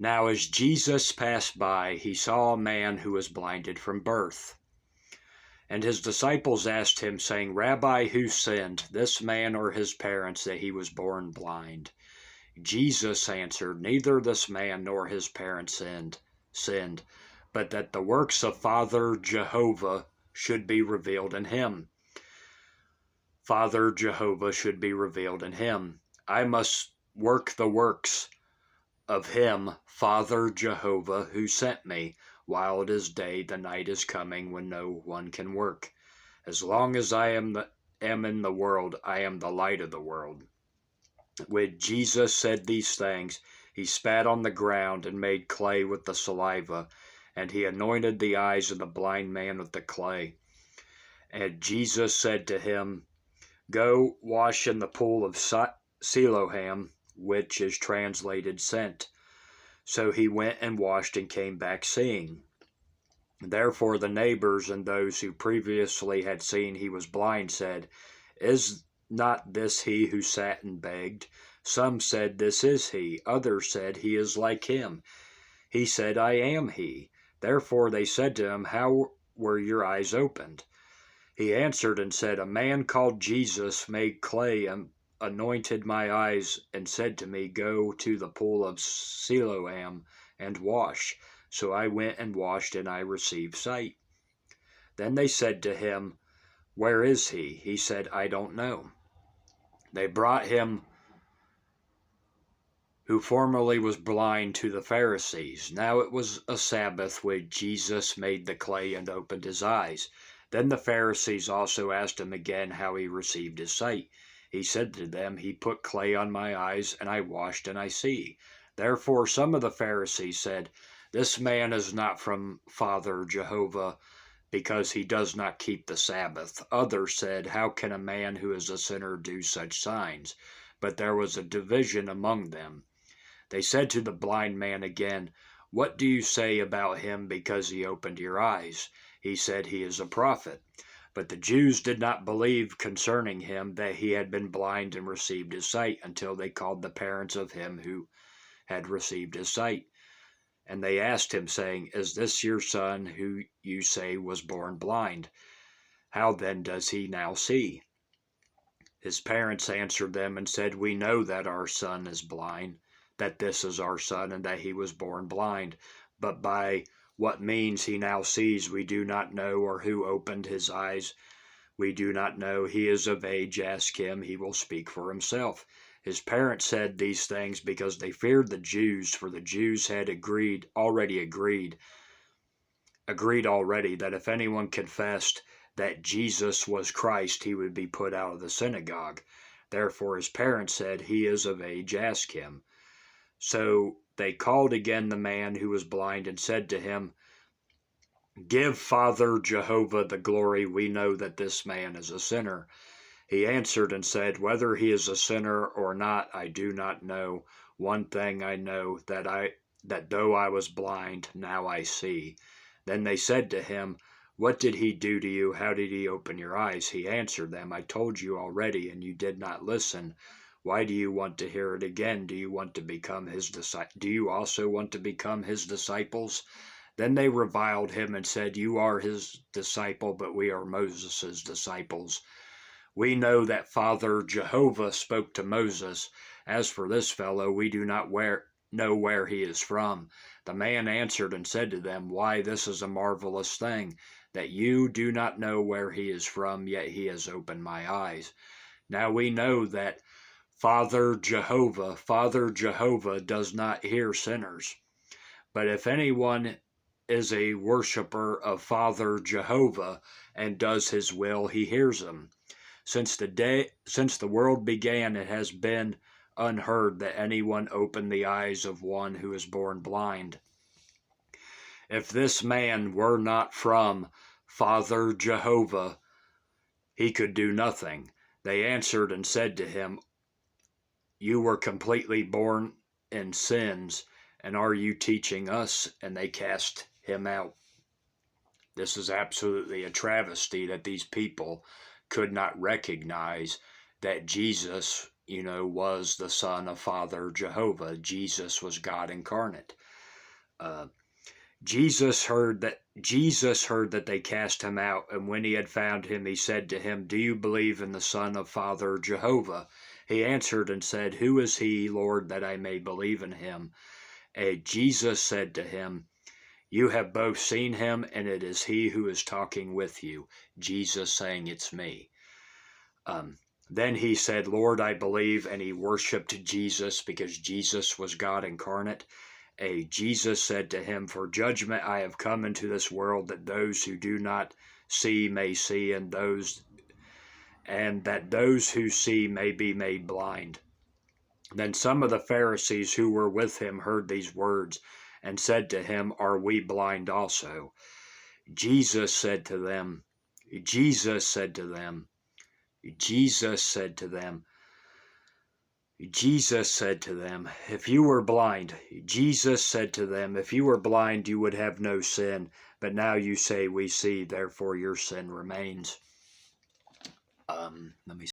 Now as Jesus passed by, he saw a man who was blinded from birth. And his disciples asked him, saying, Rabbi, who sinned, this man or his parents, that he was born blind? Jesus answered, Neither this man nor his parents sinned, but that the works of Father Jehovah should be revealed in him. Father Jehovah should be revealed in him. I must work the works of him, Father Jehovah, who sent me. While it is day, the night is coming when no one can work. As long as I am in the world, I am the light of the world. When Jesus said these things, he spat on the ground and made clay with the saliva, and he anointed the eyes of the blind man with the clay. And Jesus said to him, Go wash in the pool of Siloam, which is translated sent. So he went and washed and came back seeing. Therefore the neighbors and those who previously had seen he was blind said, Is not this he who sat and begged? Some said, This is he. Others said, He is like him. He said, I am he. Therefore they said to him, How were your eyes opened? He answered and said, A man called Jesus made clay and anointed my eyes and said to me, Go to the pool of Siloam and wash. So I went and washed, and I received sight. Then they said to him, Where is he? He said, I don't know. They brought him who formerly was blind to the Pharisees. Now it was a Sabbath when Jesus made the clay and opened his eyes. Then the Pharisees also asked him again how he received his sight. He said to them, He put clay on my eyes, and I washed, and I see. Therefore some of the Pharisees said, This man is not from Father Jehovah, because he does not keep the Sabbath. Others said, How can a man who is a sinner do such signs? But there was a division among them. They said to the blind man again, What do you say about him because he opened your eyes? He said, He is a prophet. But the Jews did not believe concerning him that he had been blind and received his sight until they called the parents of him who had received his sight. And they asked him, saying, Is this your son who you say was born blind? How then does he now see? His parents answered them and said, We know that our son is blind, that this is our son, and that he was born blind. But by what means he now sees we do not know, or who opened his eyes we do not know. He is of age, ask him, he will speak for himself. His parents said these things because they feared the Jews, for the Jews had already agreed that if anyone confessed that Jesus was Christ, he would be put out of the synagogue. Therefore his parents said, He is of age, ask him. So they called again the man who was blind and said to him, Give Father Jehovah the glory. We know that this man is a sinner. He answered and said, Whether he is a sinner or not, I do not know. One thing I know, that though I was blind, now I see. Then they said to him, What did he do to you? How did he open your eyes? He answered them, I told you already, and you did not listen. Why do you want to hear it again? Do you want to become his Do you also want to become his disciples? Then they reviled him and said, You are his disciple, but we are Moses' disciples. We know that Father Jehovah spoke to Moses. As for this fellow, we do not know where he is from. The man answered and said to them, Why, this is a marvelous thing, that you do not know where he is from, yet he has opened my eyes. Now we know that Father Jehovah does not hear sinners. But if anyone is a worshiper of Father Jehovah and does his will, he hears him. Since the world began, it has been unheard that anyone opened the eyes of one who is born blind. If this man were not from Father Jehovah, he could do nothing. They answered and said to him, You were completely born in sins, and are you teaching us? And they cast him out. This is absolutely a travesty that these people could not recognize that Jesus, was the Son of Father Jehovah. Jesus was God incarnate. Uh, Jesus heard that they cast him out, and when he had found him, he said to him, "Do you believe in the Son of Father Jehovah?" He answered and said, "Who is he, Lord, that I may believe in him?" And Jesus said to him, "You have both seen him, and it is he who is talking with you." Jesus saying, "It's me." Then he said, "Lord, I believe," and he worshiped Jesus because Jesus was God incarnate. Jesus said to him, "For judgment I have come into this world, that those who do not see may see, and that those who see may be made blind." Then some of the Pharisees who were with him heard these words, and said to him, "Are we blind also?" Jesus said to them, Jesus said to them, Jesus said to them, Jesus said to them, "If you were blind," Jesus said to them, "if you were blind, you would have no sin. But now you say, we see, therefore your sin remains." Let me